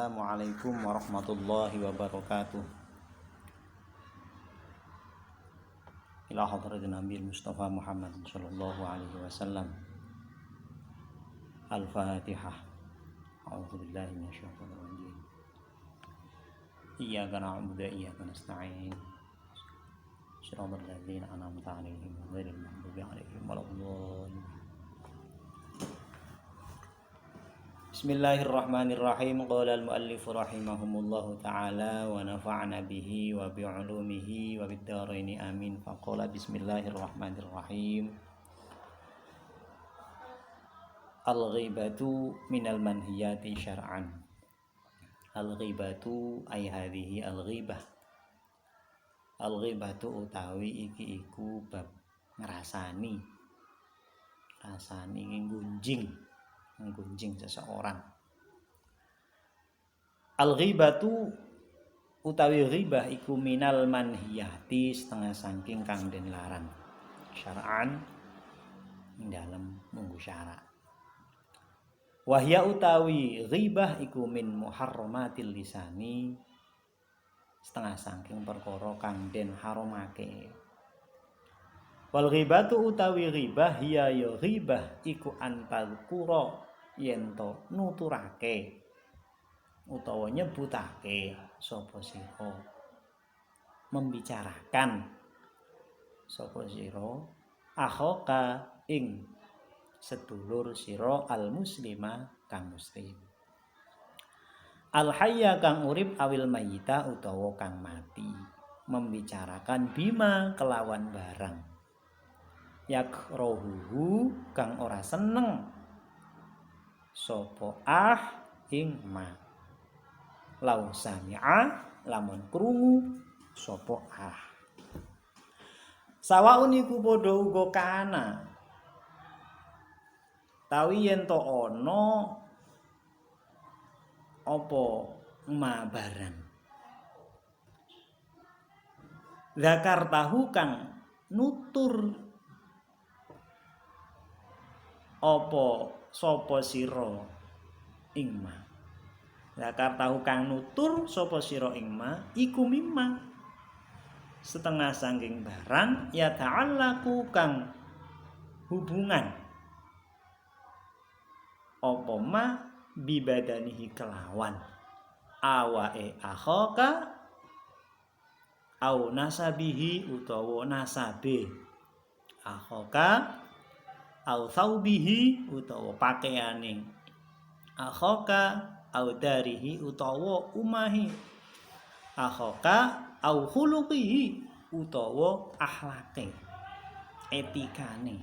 Assalamualaikum warahmatullahi wabarakatuh. Ila hadratin Nabi Mustafa Muhammad sallallahu alaihi wasallam. Al-Fatihah. A'udzu billahi minasyaitonir rajim. Iyyaka na'budu wa iyyaka nasta'in. Shiratal ladzina an'amta 'alaihim ghairil maghdubi 'alaihim waladdallin. Bismillahirrahmanirrahim. Qala al-muallif rahimahumullahu ta'ala wa nafa'na bihi wa bi'ulumihi wa bid-dharaini amin. Faqala bismillahirrahmanirrahim. Al-ghibatu minal manhiyati syar'an. Al-ghibatu ay hadhihi al-ghibah. Al-ghibatu utawi iki iku bab ngrasani. Rasani nggunjing seseorang. Al-ghibatu utawi ghibah iku minal manhiyati setengah saking kang den larang. Syar'an ing dalem munggu syara'. Wahya utawi ghibah iku min muharramatil lisani setengah saking perkara kang den haramake. Wal ghibatu utawi ghibah ya ghibah iku antal qura yen to nuturake utawa nyebutake sapa sira membicarakan sapa sira akhaka ing sedulur sira al muslima kang muslim al hayya kang urip awil mayita utawa kang mati membicarakan bima kelawan barang yakrohuhu kang ora seneng sapa ing ma lau sami'a lamun krungu sapa sawaun iku padha uga kana tawi yen to ana apa ma barang zakar tahu kang nutur apa sapa sira ing ma zakar tahu kang nutur sapa sira ing ma iku mimma setengah saking barang ya ta'allaku kang hubungan apa ma bibadanihi kelawan awake akhaka au nasabihi utawa nasabe akhaka au thawbihi utawa pakaiane akhaka au darihi utawa umahi akhaka au khuluqihi utawa akhlake etikane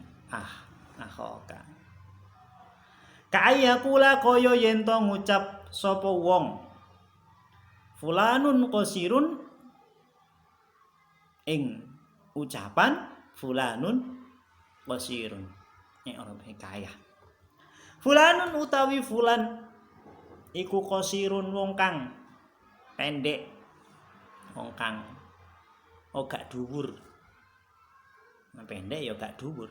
akhaka kaya kula kaya yen to ngucap sapa wong fulanun qasirun ing ucapan fulanun qasirun orang kaya. Fulanun utawi fulan iku qasirun wong kang pendek, wong kang gak dhuwur. Pendek ya gak dhuwur.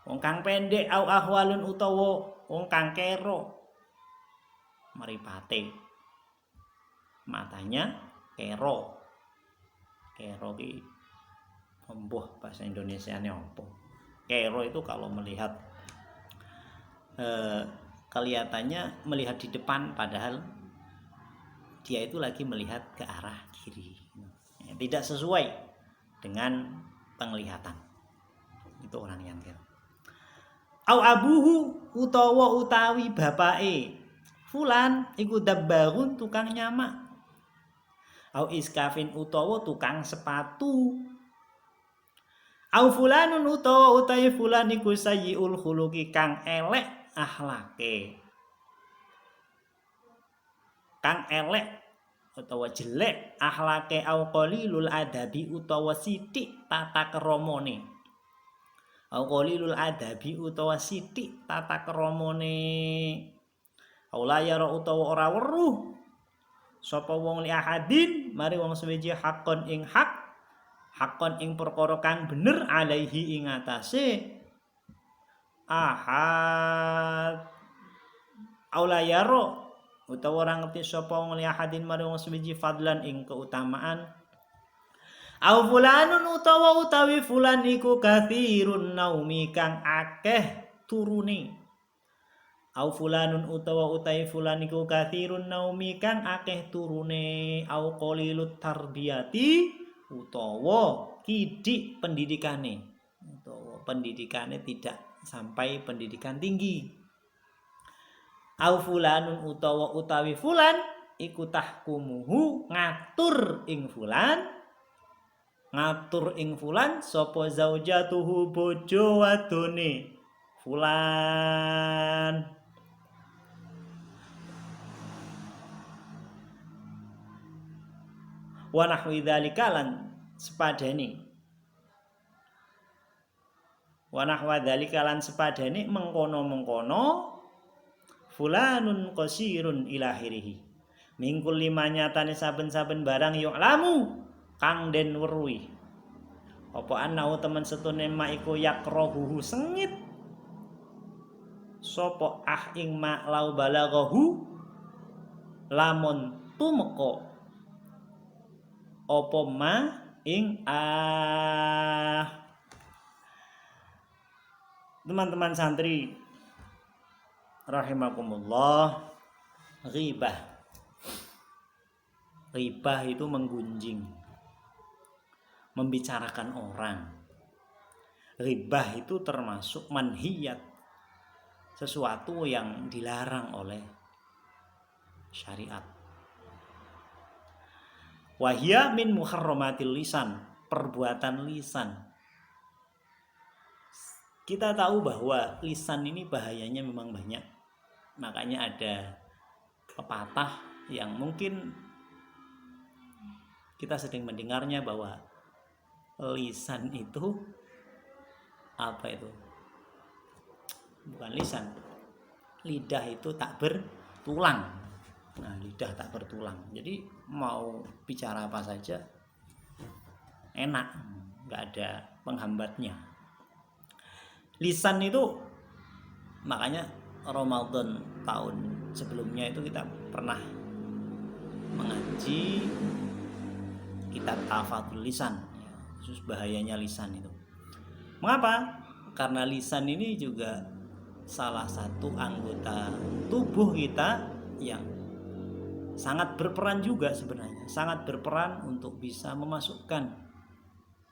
Wong kang pendek au ahwalun utawa wong kang kero. Mripate. Matanya kero. Kero ki embuh bahasa Indonesiane apa? Kero itu kalau melihat kelihatannya melihat di depan padahal dia itu lagi melihat ke arah kiri. Tidak sesuai dengan penglihatan. Itu orang yang kero. Au abuhu utawi bapake fulan iku dabbarun tukang nyamak. Au iskafin utawa tukang sepatu. Au fulanun utawi fulan iku sayyiul khuluqi kang elek akhlake. Kang elek utawa jelek akhlake au qalilul adabi utawa sithik tata keramane. Au qalilul adabi utawa sithik tata keramane. Au la yara utawa ora weruh sapa wong li ahadin mari wong suwiji hakon ing hak hakon ing perkara kang bener alaihi ing atase ahad aulayaro utawa ora ngerti sapa wong li ahadin marang wong suwiji fadlan ing keutamaan au fulanun utawi fulan iku kathirun naumi kang akeh turune au fulanun utawi fulan iku kathirun naumi kang akeh turune au qalilut tarbiyati utawa kidik pendidikane tidak sampai pendidikan tinggi au fulanun utawi fulan iku tahkumuhu ngatur ing fulan sapa zaujatuhu bojo wadone fulan wa nahwi dzalika lan sepadane mengkono fulanun qasirun ilahirihi mingkul lima nyatane saben-saben barang yu'lamu kang den weruhi apa anau temen setune ma iku yakrohuhu sengit sapa ing ma lau balaghahu lamun tumeka apa ma ing teman-teman santri rahimakumullah. Ghibah itu menggunjing, membicarakan orang. Ghibah itu termasuk manhiyat, sesuatu yang dilarang oleh syariat. Wahya min muharramatil lisan, perbuatan lisan. Kita tahu bahwa lisan ini bahayanya memang banyak. Makanya ada pepatah yang mungkin kita sering mendengarnya bahwa lisan itu bukan lisan, lidah itu tak bertulang. Nah, lidah tak bertulang, jadi mau bicara apa saja enak, nggak ada penghambatnya. Lisan itu, makanya Ramadan tahun sebelumnya itu kita pernah mengaji kitab Tafatul Lisan, khusus bahayanya lisan itu. Mengapa? Karena lisan ini juga salah satu anggota tubuh kita yang sangat berperan juga sebenarnya, sangat berperan untuk bisa memasukkan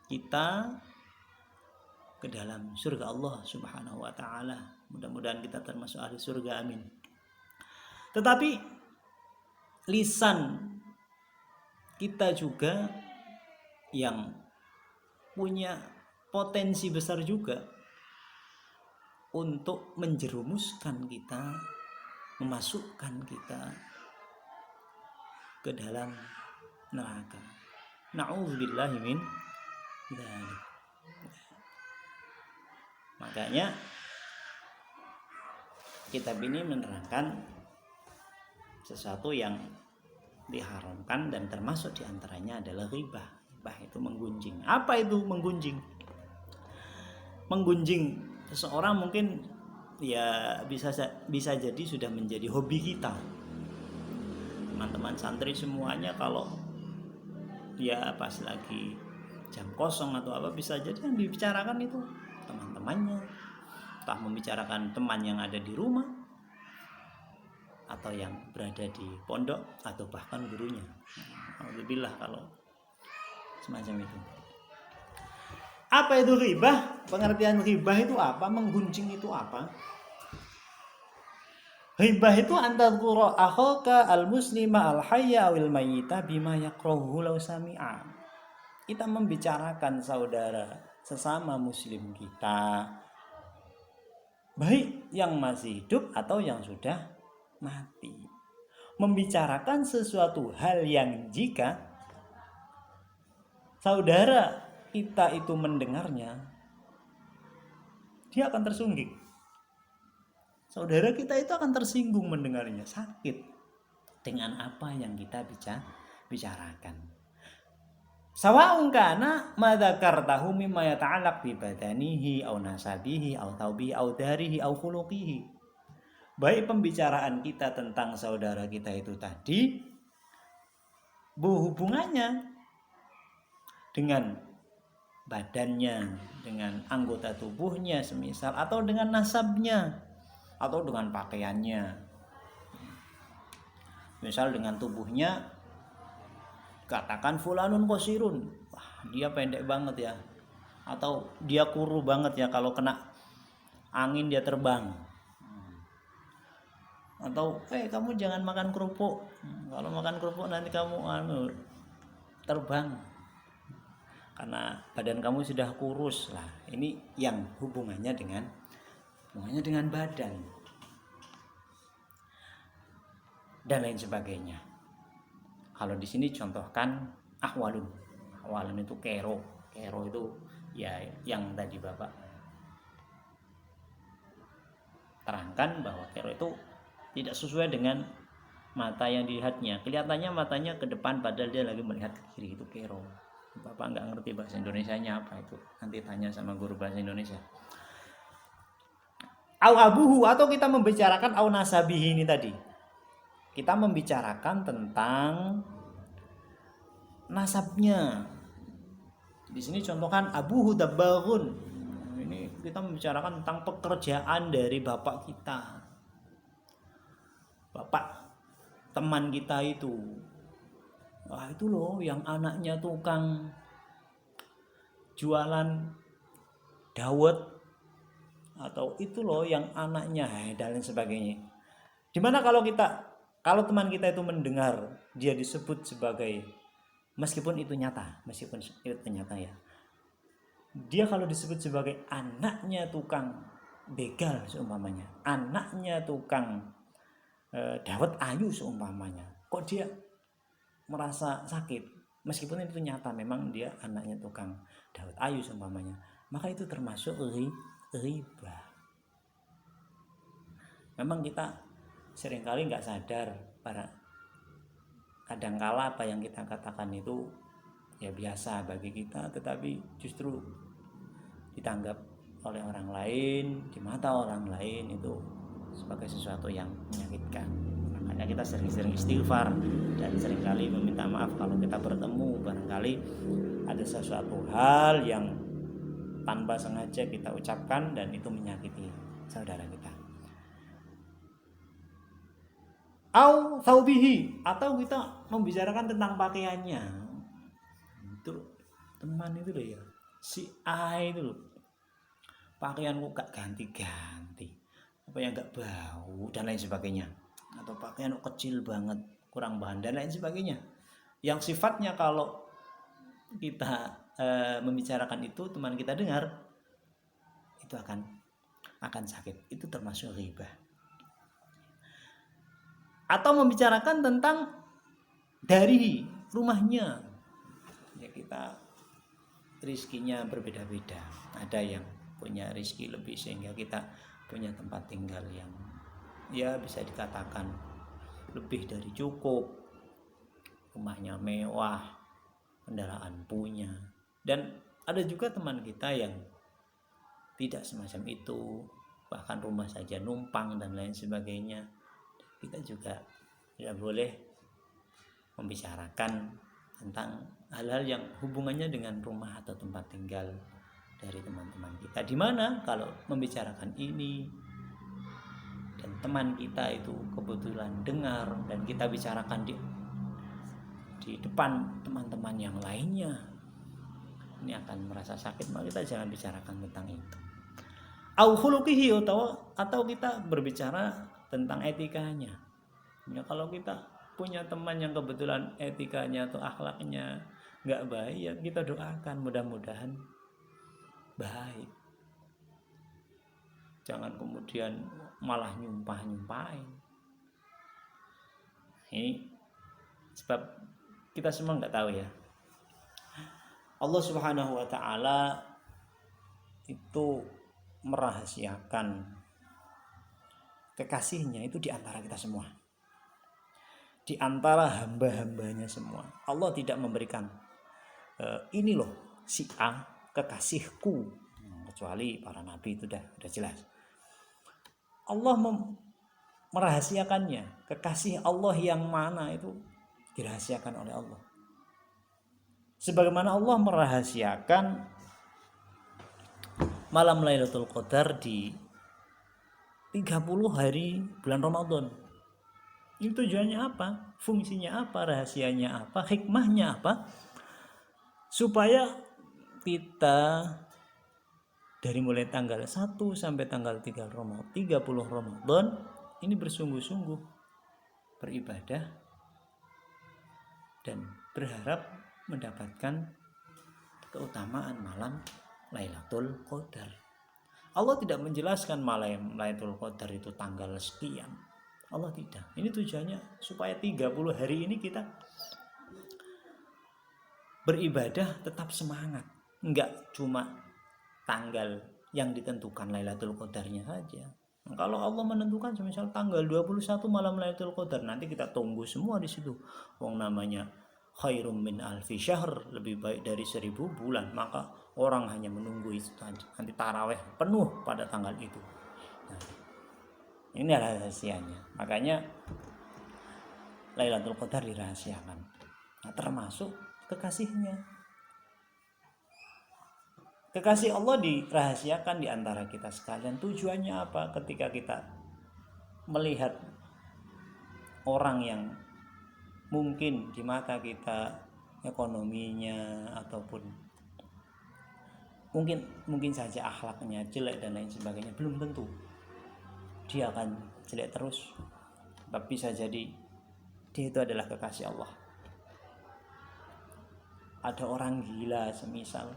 kita ke dalam surga Allah Subhanahu wa taala. Mudah-mudahan kita termasuk ahli surga, amin. Tetapi lisan kita juga yang punya potensi besar juga untuk menjerumuskan kita, memasukkan kita ke dalam neraka. Na'udzubillahi min dzalik. Makanya kitab ini menerangkan sesuatu yang diharamkan dan termasuk diantaranya adalah ghibah. Ghibah itu menggunjing. Apa itu menggunjing? Menggunjing seseorang mungkin ya bisa jadi sudah menjadi hobi kita. Teman-teman santri semuanya kalau ya pas lagi jam kosong atau apa bisa jadi yang dibicarakan itu teman-temannya, entah membicarakan teman yang ada di rumah atau yang berada di pondok atau bahkan gurunya. Alhamdulillah kalau semacam itu. Apa itu ghibah? Pengertian ghibah itu apa? Menggunjing itu apa? Ghibah itu antadzkura akhaka al-muslima al-hayya awil mayyita bima yakrahu law sami'a. Kita membicarakan saudara sesama muslim kita, baik yang masih hidup atau yang sudah mati, membicarakan sesuatu hal yang jika saudara kita itu mendengarnya, dia akan tersungging. Saudara kita itu akan tersinggung mendengarnya, sakit dengan apa yang kita bicarakan. Sawa'un kana ma dzakartahu mimma yata'allaq bi badanihi aw nasabihi aw taubihi aw darihi aw khuluqihi. baik pembicaraan kita tentang saudara kita itu tadi berhubungannya dengan badannya, dengan anggota tubuhnya semisal, atau dengan nasabnya, atau dengan pakaiannya. Misal dengan tubuhnya, katakan fulanun qasirun, wah dia pendek banget ya, atau dia kuru banget ya, kalau kena angin dia terbang. Atau kamu jangan makan kerupuk, kalau makan kerupuk nanti kamu terbang karena badan kamu sudah kurus. Lah ini yang hubungannya dengan badan dan lain sebagainya. Kalau di sini contohkan ahwalun itu kero itu ya yang tadi Bapak terangkan, bahwa kero itu tidak sesuai dengan mata yang dilihatnya. Kelihatannya matanya ke depan padahal dia lagi melihat ke kiri, itu kero. Bapak nggak ngerti bahasa Indonesianya apa itu, nanti tanya sama guru bahasa Indonesia. Au abuhu, atau kita membicarakan au nasabihi ini tadi. Kita membicarakan tentang nasabnya. Di sini contohkan abuhu dabbaghun. Ini kita membicarakan tentang pekerjaan dari bapak kita. Bapak teman kita itu, wah itu loh yang anaknya tukang jualan dawet, atau itu loh yang anaknya dan lain sebagainya. Dimana kalau teman kita itu mendengar dia disebut sebagai, meskipun itu nyata ya, dia kalau disebut sebagai anaknya tukang begal seumpamanya, anaknya tukang dawet ayu seumpamanya, kok dia merasa sakit, meskipun itu nyata memang dia anaknya tukang dawet ayu seumpamanya, maka itu termasuk riba. Memang kita seringkali nggak sadar, kadangkala apa yang kita katakan itu ya biasa bagi kita, tetapi justru ditanggap oleh orang lain, di mata orang lain itu sebagai sesuatu yang menyakitkan. Makanya kita sering-sering istighfar dan seringkali meminta maaf kalau kita bertemu, barangkali ada sesuatu hal yang tanpa sengaja kita ucapkan dan itu menyakiti saudara kita. Au thawbihi, atau kita membicarakan tentang pakaiannya. Itu teman itu loh ya, si A itu loh, pakaianku gak ganti-ganti, apa yang gak bau dan lain sebagainya, atau pakaian kecil banget, kurang bahan dan lain sebagainya, yang sifatnya kalau kita membicarakan itu teman kita dengar itu akan sakit, itu termasuk riba. Atau membicarakan tentang dari rumahnya, ya kita rizkinya berbeda-beda, ada yang punya rizki lebih sehingga kita punya tempat tinggal yang ya bisa dikatakan lebih dari cukup, rumahnya mewah, kendaraan punya. Dan ada juga teman kita yang tidak semacam itu, bahkan rumah saja numpang dan lain sebagainya. Kita juga tidak boleh membicarakan tentang hal-hal yang hubungannya dengan rumah atau tempat tinggal dari teman-teman kita. Dimana kalau membicarakan ini dan teman kita itu kebetulan dengar dan kita bicarakan di depan teman-teman yang lainnya, ini akan merasa sakit, maka kita jangan bicarakan tentang itu. Au khuluqihi, atau kita berbicara tentang etikanya. Ya, kalau kita punya teman yang kebetulan etikanya atau akhlaknya nggak baik, ya kita doakan mudah-mudahan baik. Jangan kemudian malah nyumpahin. Ini sebab kita semua nggak tahu ya. Allah Subhanahu wa Ta'ala itu merahasiakan kekasihnya itu di antara kita semua, di antara hamba-hambanya semua. Allah tidak memberikan ini loh si A kekasihku, kecuali para nabi, itu udah jelas. Allah merahasiakannya. Kekasih Allah yang mana itu dirahasiakan oleh Allah. Sebagaimana Allah merahasiakan malam Lailatul Qadar di 30 hari bulan Ramadan. Ini tujuannya apa? Fungsinya apa? Rahasianya apa? Hikmahnya apa? Supaya kita dari mulai tanggal 1 sampai tanggal 30 Ramadan ini bersungguh-sungguh beribadah dan berharap mendapatkan keutamaan malam Lailatul Qadar. Allah tidak menjelaskan malam Lailatul Qadar itu tanggal sekian. Allah tidak. Ini tujuannya supaya 30 hari ini kita beribadah tetap semangat. Enggak cuma tanggal yang ditentukan Lailatul Qadarnya saja. Nah, kalau Allah menentukan misal tanggal 21 malam Lailatul Qadar, nanti kita tunggu semua di situ. Wong namanya khairum min alfi syahr, lebih baik dari 1000 bulan. Maka orang hanya menunggu itu saja. Nanti taraweh penuh pada tanggal itu. Nah, ini rahasianya. Makanya Lailatul Qadar dirahasiakan. Nah, termasuk kekasihnya. Kekasih Allah dirahasiakan di antara kita sekalian. Tujuannya apa? Ketika kita melihat orang yang mungkin di mata kita ekonominya ataupun mungkin saja akhlaknya jelek dan lain sebagainya, belum tentu dia akan jelek terus, tapi bisa jadi dia itu adalah kekasih Allah. Ada orang gila semisal,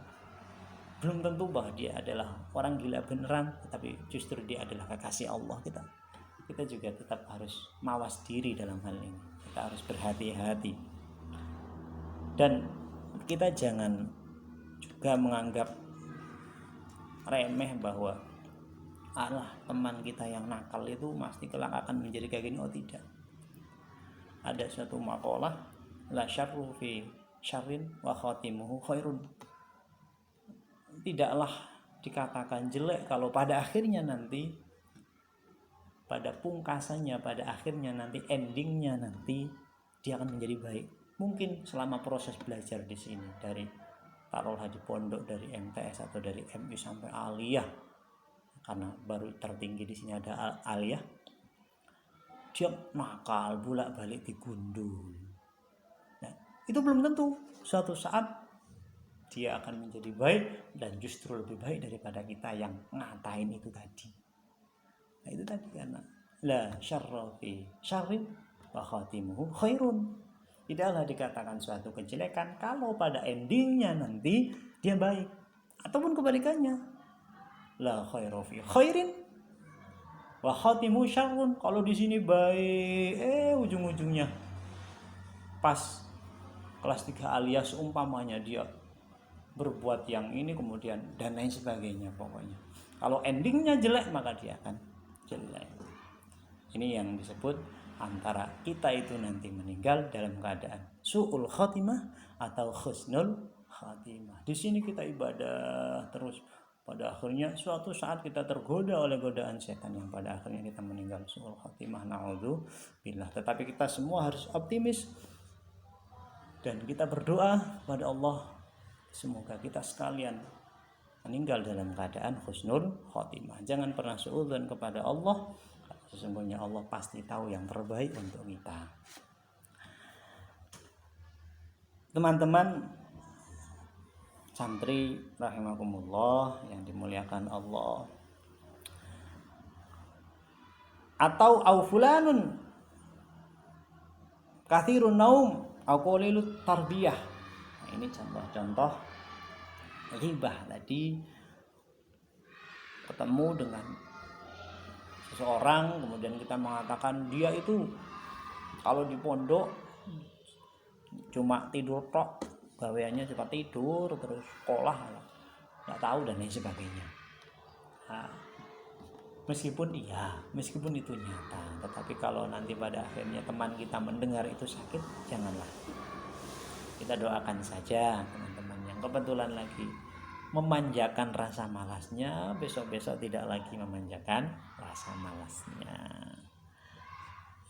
belum tentu bahwa dia adalah orang gila beneran, tetapi justru dia adalah kekasih Allah. Kita juga tetap harus mawas diri dalam hal ini. Kita harus berhati-hati dan kita jangan juga menganggap remeh bahwa Allah teman kita yang nakal itu pasti kelak akan menjadi kayak gini. Oh tidak. Ada suatu makalah, la syarru fi syarrin wa khatimuhu khairun. Tidaklah dikatakan jelek kalau pada akhirnya nanti, pada pungkasannya, pada akhirnya nanti, endingnya nanti dia akan menjadi baik. Mungkin selama proses belajar di sini, dari taruhlah di pondok, dari MTS atau dari MI sampai aliyah, karena baru tertinggi di sini ada aliyah, dia nakal, bolak-balik digundul. Nah, itu belum tentu suatu saat dia akan menjadi baik dan justru lebih baik daripada kita yang ngatain itu tadi. Nah, itu tadi karena la syarra fi syarrin wa khatimuhu khairun. Tidaklah dikatakan suatu kejelekan kalau pada endingnya nanti dia baik, ataupun kebalikannya. La khairu fi khairin wa khatimu syarrun. Kalau di sini baik, ujung-ujungnya pas kelas 3 alias umpamanya dia berbuat yang ini kemudian dan lain sebagainya. Pokoknya kalau endingnya jelek maka dia akan jelek. Ini yang disebut antara kita itu nanti meninggal dalam keadaan su'ul khatimah atau husnul khatimah. Di sini kita ibadah terus, pada akhirnya suatu saat kita tergoda oleh godaan setan yang pada akhirnya kita meninggal su'ul khatimah, na'udzubillah. Tetapi kita semua harus optimis dan kita berdoa pada Allah, semoga kita sekalian meninggal dalam keadaan husnul khatimah. Jangan pernah suudzon kepada Allah, sesungguhnya Allah pasti tahu yang terbaik untuk kita. Teman-teman santri rahimakumullah yang dimuliakan Allah, atau au fulanun kathirun naum au qalilut tarbiyah. Nah, ini contoh-contoh ghibah tadi. Ketemu dengan seseorang kemudian kita mengatakan dia itu kalau di pondok cuma tidur tok, gaweannya cuma tidur terus sekolah nggak tahu dan lain sebagainya. Nah, meskipun itu nyata, tetapi kalau nanti pada akhirnya teman kita mendengar itu sakit, janganlah. Kita doakan saja teman-teman yang kebetulan lagi memanjakan rasa malasnya, besok-besok tidak lagi memanjakan rasa malasnya.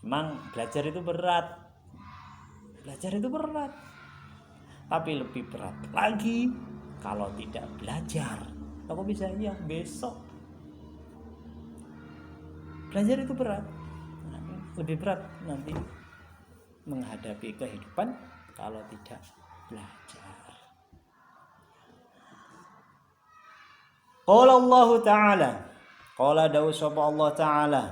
Memang belajar itu berat. Belajar itu berat. Tapi lebih berat lagi kalau tidak belajar. Kok bisa iya besok. Belajar itu berat. Lebih berat nanti menghadapi kehidupan kalau tidak belajar. Qala Allah Ta'ala. Qala dawu sapa Allah Ta'ala.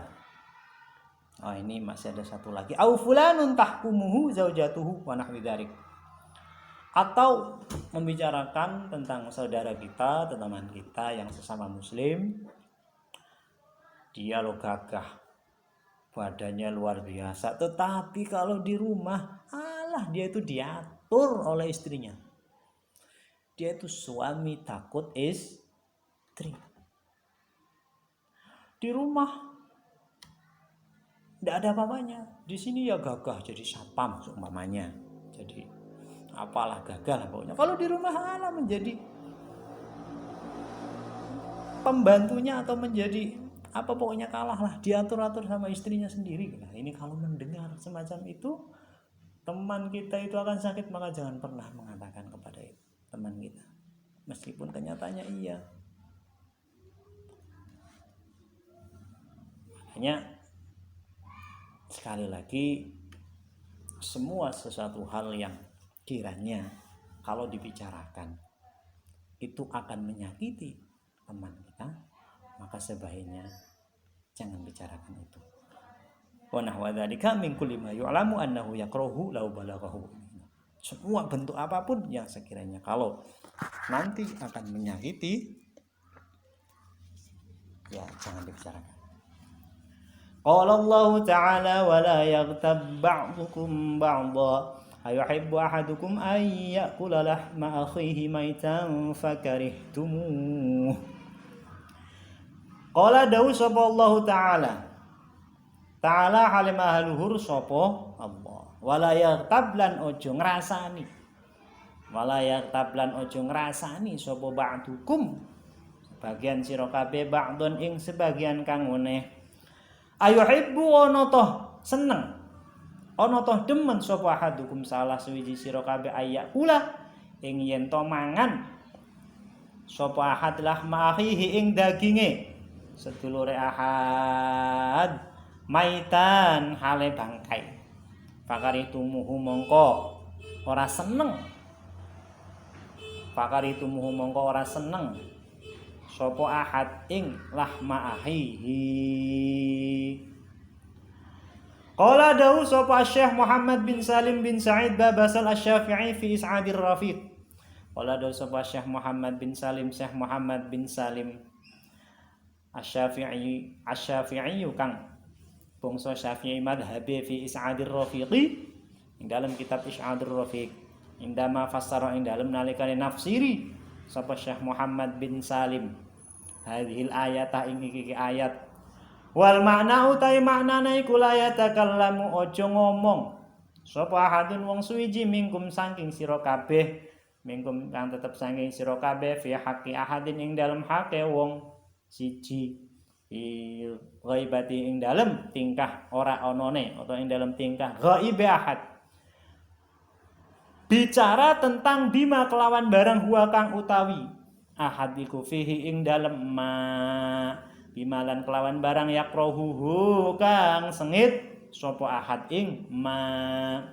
Oh, ini masih ada satu lagi. Au fulanun tahkumuhu zaujatuhu wa nahwi dzalik. Atau membicarakan tentang saudara kita, teman kita yang sesama muslim. Dia lo gagah, badannya luar biasa, tetapi kalau di rumah alah dia itu diatur oleh istrinya. Dia itu suami takut istri. Di rumah tidak ada apa-apanya. Di sini ya gagah jadi satpam seumpamanya. Jadi apalah gagah lah pokoknya. Kalau di rumah alah menjadi pembantunya atau menjadi apa pokoknya kalah lah, diatur-atur sama istrinya sendiri. Nah, ini kalau mendengar semacam itu, teman kita itu akan sakit, maka jangan pernah mengatakan kepada teman kita, meskipun kenyataannya iya. Makanya sekali lagi, semua sesuatu hal yang kiranya kalau dibicarakan itu akan menyakiti teman kita, maka sebaiknya jangan bicarakan itu. Wa nahwa dzalika min kulli ma yu'lamu annahu yakrahu law balaghahu. Semua bentuk apapun yang sekiranya kalau nanti akan menyakiti, ya jangan dibicarakan. Qala Allah Ta'ala wa la yaghtab ba'dukum ba'dha ayuhibbu ahadukum ay ya'kula lahma akhihi maitan fakarihtumuh. Qala dawu sapa Allah Ta'ala. Ta'ala halim ahluhur sapa Allah. Wala yaghtab lan ojo ngrasani. Wala yaghtab lan ojo ngrasani sapa ba'dukum. Sebagian sira kabeh ba'don ing sebagian kang meneh. Ayuhibbu ana toh seneng. Ana toh demen sapa ahadukum salah suwiji sira kabeh ayakula ing yen to mangan sapa ahad lahma akhihi ing daginge sedulure ahad maitan hale bangkai. Fakaritumuhu mongko ora seneng. Fakaritumuhu mongko ora seneng sapa ahad ing lahma akhihi. Qala dawu sapa Syekh Muhammad bin Salim bin Sa'id Babasal Asy-Syafi'i fi Is'adir Rafiq. Qala dawu sapa Syekh Muhammad bin Salim, Syekh Muhammad bin Salim Asy-Syafi'i kang bangsa Syafi'i madhhabe fi Is'adir Rafiqi ing dalam kitab Is'adir Rafiq indama fassara ing dalam nalikane nafsiri sapa Syekh Muhammad bin Salim hadhil ayata ing iki ayat wal makna utai maknane iku la yatakallamu aja ngomong sapa ahadun wong suwiji mingkum saking sira kabeh mingkum kang tetep saking sira kabeh fi haqqi ahadin ing dalem hake wong siji ghaibati ing dalem tingkah ora onone atau ing dalem tingkah ghaibe ahad bicara tentang bima kelawan barang huwa kang utawi ahad iku fihi ing dalem ma bimalan kelawan barang yakrohuhu kang sengit sapa ahad ing ma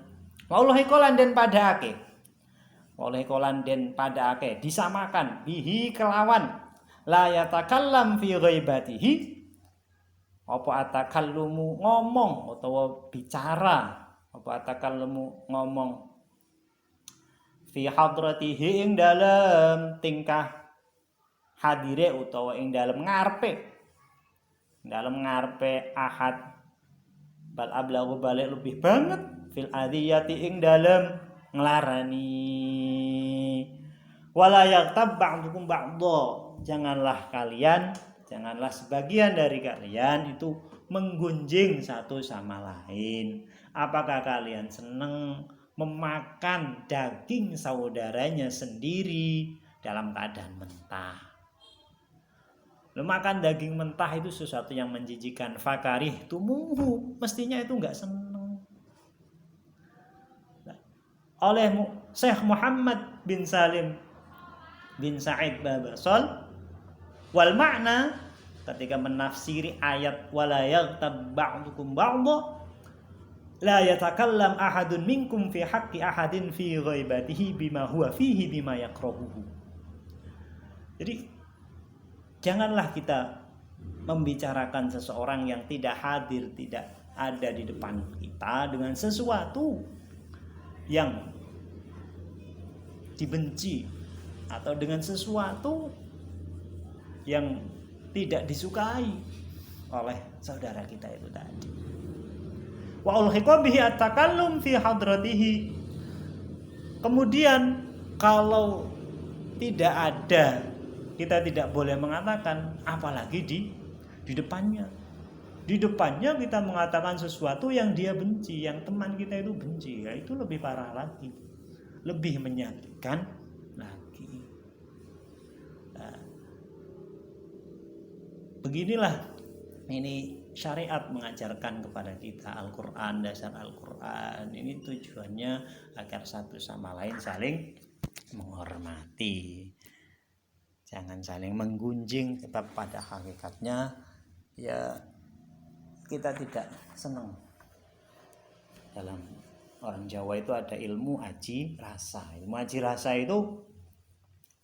wallahi kolan den padhaake wallahi kolan den padhaake disamakan bihi kelawan la yatakallam fi ghaibatihi apa atakallumu ngomong utawa bicara apa atakallumu ngomong fi hadratihi ing dalem tingkah hadire utawa ing dalem ngarepe ahad bal ablagu balik lebih banget fil adiyati ing dalem nglarani wala yaghtab ba'dukum ba'dha janganlah sebagian dari kalian itu menggunjing satu sama lain. Apakah kalian senang memakan daging saudaranya sendiri dalam keadaan mentah? Makan daging mentah itu sesuatu yang menjijikan. Fakarih tumuhu, mestinya itu enggak seneng. Oleh Syekh Muhammad bin Salim bin Sa'id Babasol, wal makna ketika menafsiri ayat wala yaghtab ba'dukum ba'dha la yatakallam ahadun minkum fi haqqi ahadin fi ghaibatihi bima huwa fihi bima yakrahuhu. Jadi janganlah kita membicarakan seseorang yang tidak hadir, tidak ada di depan kita dengan sesuatu yang dibenci atau dengan sesuatu yang tidak disukai oleh saudara kita itu tadi. Wa ulhiqa bihi at-takallum fi hadratihi. Kemudian kalau tidak ada, kita tidak boleh mengatakan, apalagi di depannya. Di depannya kita mengatakan sesuatu yang dia benci, yang teman kita itu benci, ya itu lebih parah lagi, lebih menyakitkan lagi. Nah, beginilah ini syariat mengajarkan kepada kita, Al-Quran, dasar Al-Quran ini tujuannya agar satu sama lain saling menghormati, jangan saling menggunjing. Sebab pada hakikatnya ya kita tidak senang. Dalam orang Jawa itu ada ilmu aji rasa. Ilmu aji rasa itu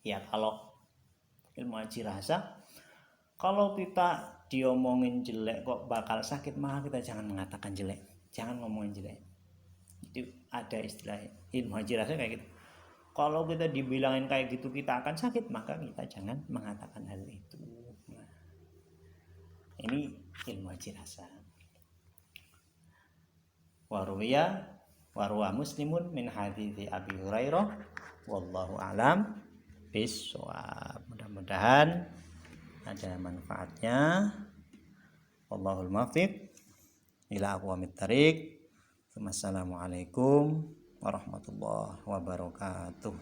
ya, kalau ilmu aji rasa, kalau kita diomongin jelek kok bakal sakit, maka kita jangan mengatakan jelek, jangan ngomongin jelek. Itu ada istilah ilmu aji rasa kayak gitu. Kalau kita dibilangin kayak gitu kita akan sakit, maka kita jangan mengatakan hal itu. Nah, ini ilmu aji rasa. Warwa Muslimun min hadithi Abi Hurairah wallahu alam bisawab. Mudah-mudahan ada manfaatnya. Wallahul muwaffiq ila aqwamit thariq. Wassalamualaikum warahmatullahi wabarakatuh.